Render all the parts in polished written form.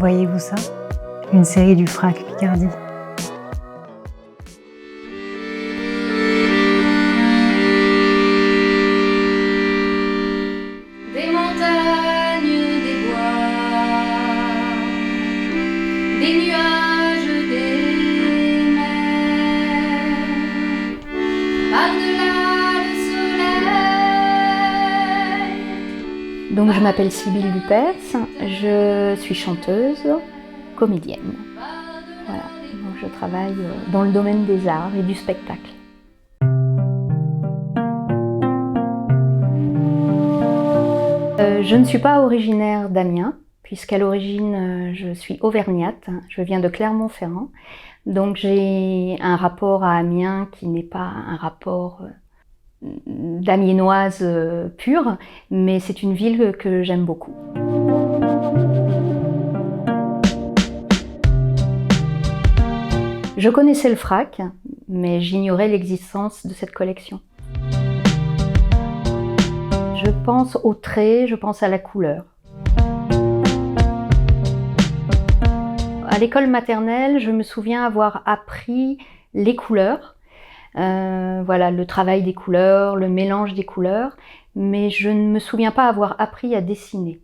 Voyez-vous ça? Une série du Frac Picardie. Des montagnes, des bois, des nuages, des mers, par-delà le soleil. Donc je m'appelle Sybille Lupers, je suis chanteuse, comédienne. Voilà, donc je travaille dans le domaine des arts et du spectacle. Je ne suis pas originaire d'Amiens, puisqu'à l'origine je suis auvergnate, je viens de Clermont-Ferrand. Donc j'ai un rapport à Amiens qui n'est pas un rapport d'amiénoise pure, mais c'est une ville que j'aime beaucoup. Je connaissais le Frac, mais j'ignorais l'existence de cette collection. Je pense aux traits, je pense à la couleur. À l'école maternelle, je me souviens avoir appris les couleurs, voilà, le travail des couleurs, le mélange des couleurs, mais je ne me souviens pas avoir appris à dessiner.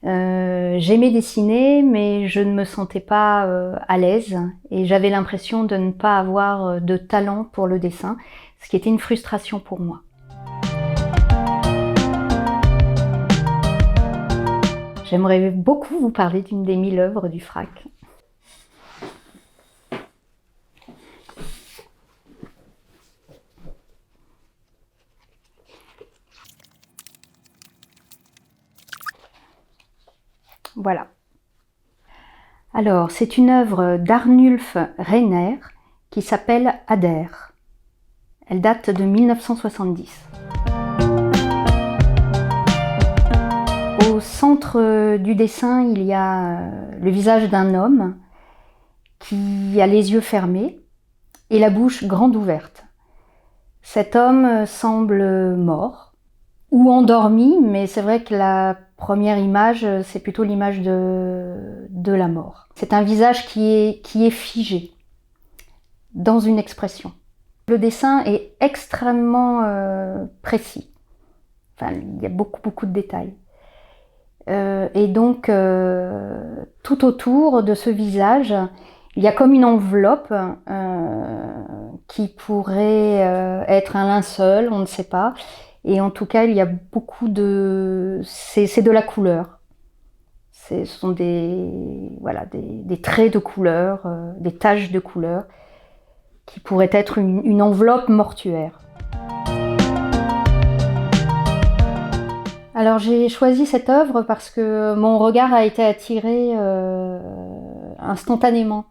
J'aimais dessiner, mais je ne me sentais pas à l'aise et j'avais l'impression de ne pas avoir de talent pour le dessin, ce qui était une frustration pour moi. J'aimerais beaucoup vous parler d'une des 1000 œuvres du Frac. Voilà. Alors, c'est une œuvre d'Arnulf Rainer qui s'appelle Adère. Elle date de 1970. Au centre du dessin, il y a le visage d'un homme qui a les yeux fermés et la bouche grande ouverte. Cet homme semble mort ou endormi, mais c'est vrai que la première image, c'est plutôt l'image de la mort. C'est un visage qui est figé dans une expression. Le dessin est extrêmement précis. Enfin, il y a beaucoup de détails. Et donc, tout autour de ce visage, il y a comme une enveloppe qui pourrait être un linceul, on ne sait pas. Et en tout cas, il y a beaucoup de... C'est de la couleur. Ce sont des traits de couleur, des taches de couleur, qui pourraient être une enveloppe mortuaire. Alors j'ai choisi cette œuvre parce que mon regard a été attiré instantanément.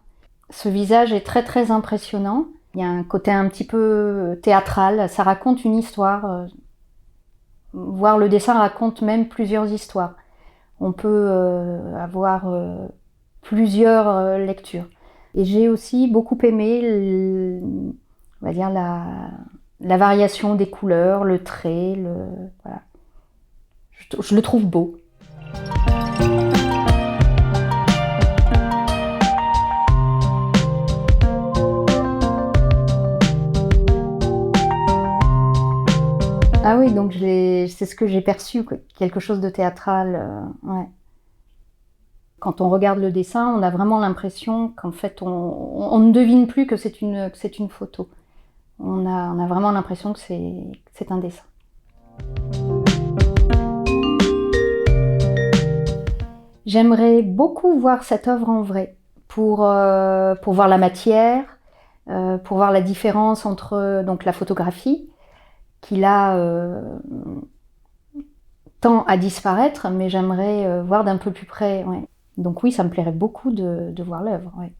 Ce visage est très impressionnant. Il y a un côté un petit peu théâtral, ça raconte une histoire. Voire le dessin raconte même plusieurs histoires. On peut avoir plusieurs lectures. Et j'ai aussi beaucoup aimé, on va dire la variation des couleurs, le trait, voilà. Je le trouve beau. Ah oui, donc c'est ce que j'ai perçu, quelque chose de théâtral. Ouais. Quand on regarde le dessin, on a vraiment l'impression qu'en fait, on ne devine plus que c'est une photo. On a vraiment l'impression que c'est un dessin. J'aimerais beaucoup voir cette œuvre en vrai, pour voir la matière, pour voir la différence entre donc, la photographie, qui là tend à disparaître, mais j'aimerais voir d'un peu plus près. Ouais. Donc oui, ça me plairait beaucoup de voir l'œuvre. Ouais.